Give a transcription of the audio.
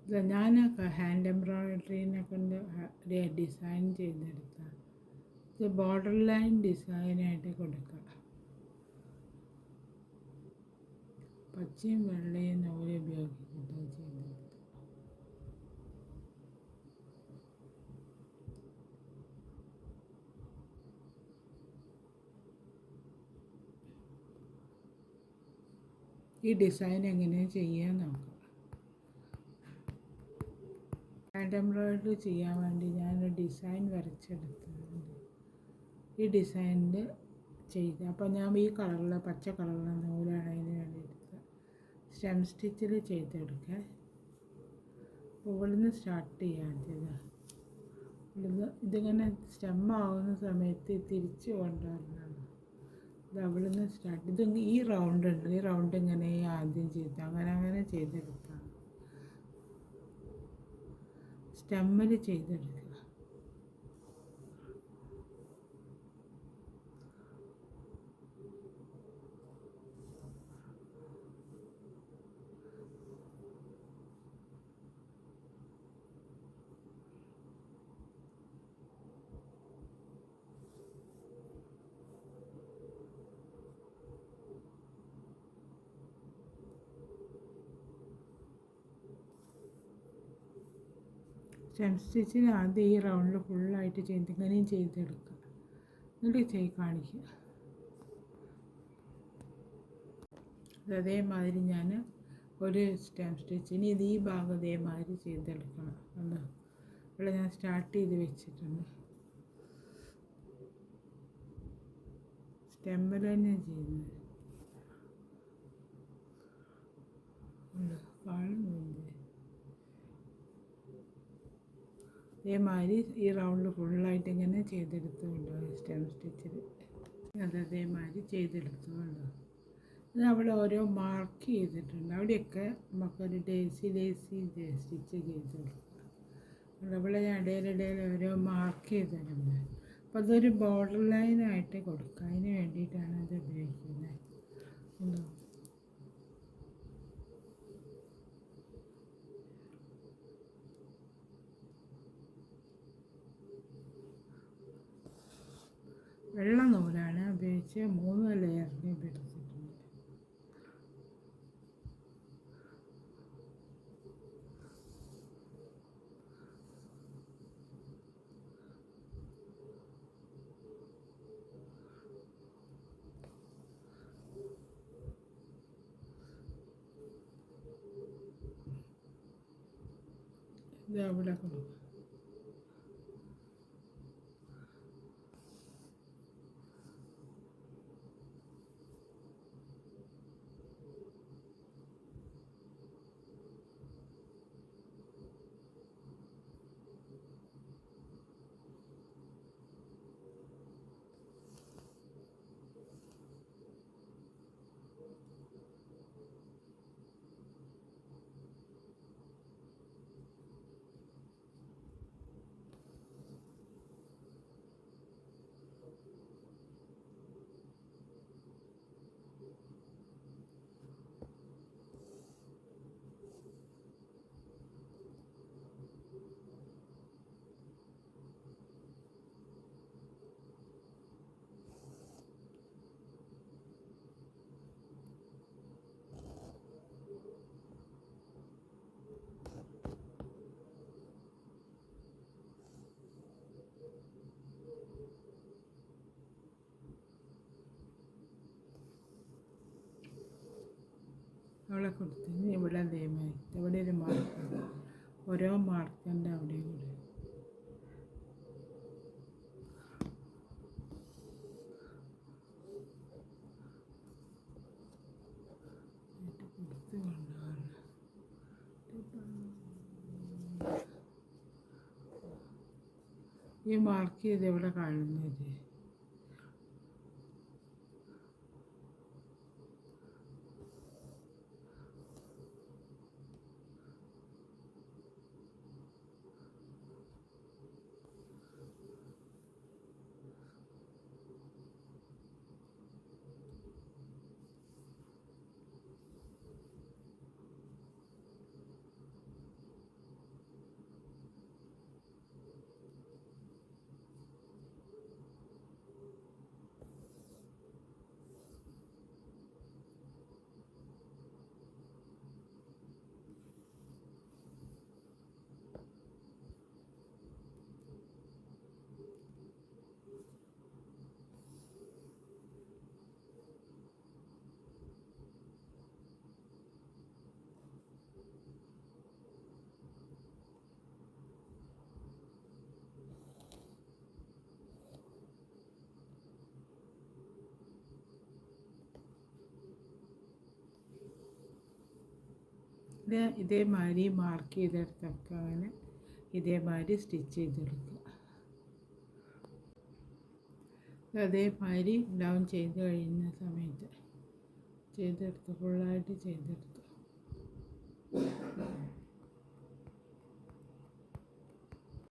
ഇത് ഞാൻ ഹാൻഡ് എംബ്രോയിഡറീനെ കൊണ്ട് ഒരു ഡിസൈൻ ചെയ്തെടുത്ത ഇത് ബോർഡർ ലൈൻ ഡിസൈനായിട്ട് കൊടുക്കുക. പച്ചയും വെള്ളയും നൂല് ഉപയോഗിച്ചിട്ട് ചെയ്തെടുക്കുക. ഈ ഡിസൈൻ എങ്ങനെയാണ് ചെയ്യാൻ നോക്കാം. ഹാൻഡ് എംബ്രോയിഡറി ചെയ്യാൻ വേണ്ടി ഞാനൊരു ഡിസൈൻ വരച്ചെടുത്തിട്ടുണ്ട്. ഈ ഡിസൈനിൽ ചെയ്ത് അപ്പോൾ ഞാൻ ഈ കളറിലെ പച്ച കളറിലെ നൂലാണ് അതിന് വേണ്ടി എടുത്തത്. സ്റ്റെം സ്റ്റിച്ചിൽ ചെയ്തെടുക്കുക. ഇവിടുന്ന് സ്റ്റാർട്ട് ചെയ്യാൻ ചെയ്താൽ ഇവിടുന്ന് ഇതിങ്ങനെ സ്റ്റെം ആവുന്ന സമയത്ത് തിരിച്ച് കൊണ്ടുവരണം. ഇത് അവിടുന്ന് സ്റ്റാർട്ട് ഇത് ഈ റൗണ്ട് ഉണ്ട്, ഈ റൗണ്ട് ഇങ്ങനെ ആദ്യം ചെയ്ത് അങ്ങനെ ചെയ്തെടുക്കാം. സ്റ്റെമ്മിൽ ചെയ്തെടുക്കുക. സ്റ്റെം സ്റ്റിച്ചിന് ആദ്യം ഈ റൗണ്ടിൽ ഫുള്ളായിട്ട് ചെയ്ത് ഇങ്ങനെയും ചെയ്തെടുക്കുക. എന്നിട്ട് കാണിക്കുക. അതേമാതിരി ഞാൻ ഒരു സ്റ്റെം സ്റ്റിച്ചിന് ഇത് ഈ ഭാഗം ഇതേമാതിരി ചെയ്തെടുക്കണം. കണ്ടോ, ഇവിടെ ഞാൻ സ്റ്റാർട്ട് ചെയ്ത് വെച്ചിട്ടുണ്ട്. സ്റ്റെമ്മിൽ തന്നെ ചെയ്യുന്നത് കാണുന്നില്ല. അതേമാതിരി ഈ റൗണ്ട് ഫുള്ളായിട്ട് ഇങ്ങനെ ചെയ്തെടുത്തുകൊണ്ടോ സ്റ്റെം സ്റ്റിച്ചിൽ അതേമാതിരി ചെയ്തെടുത്തുകൊണ്ടോ. ഇത് അവിടെ ഓരോ മാർക്ക് ചെയ്തിട്ടുണ്ട്. അവിടെയൊക്കെ നമുക്കൊരു ഡേസി സ്റ്റിച്ച് ചെയ്ത് കൊടുക്കുക. അവിടെ ഞാൻ ഇടയിലിടയിൽ ഓരോ മാർക്ക് ചെയ്തിട്ടുണ്ട്. അപ്പോൾ അതൊരു ബോർഡർ ലൈനായിട്ട് കൊടുക്കുക. അതിന് വേണ്ടിയിട്ടാണ് അത് ഉപയോഗിക്കുന്നത്. വെള്ള നൂലാണ് ഉപയോഗിച്ച് 3 ലെയറിന് എടുത്തിട്ടുണ്ട്. ഇത് അവിടെ കൊടുക്കും. അവിടെ കൊടുത്തതിന് ഇവിടെ അതേമാതിരി ഇവിടെ ഒരു മാർക്കുണ്ട്. ഓരോ മാർക്കിൻ്റെ അവിടെയും കൂടെ കൊടുത്ത് കൊണ്ടുപോകണം. ഈ മാർക്ക് ചെയ്ത് ഇവിടെ കാണുന്നത് ഇത് ഇതേമാതിരി മാർക്ക് ചെയ്തെടുത്തൊക്കെ അങ്ങനെ ഇതേമാതിരി സ്റ്റിച്ച് ചെയ്തെടുക്കുക. അതേമാതിരി ഡൗൺ ചെയ്ത് കഴിയുന്ന സമയത്ത് ചെയ്തെടുത്ത് ഫുള്ളായിട്ട് ചെയ്തെടുത്തു.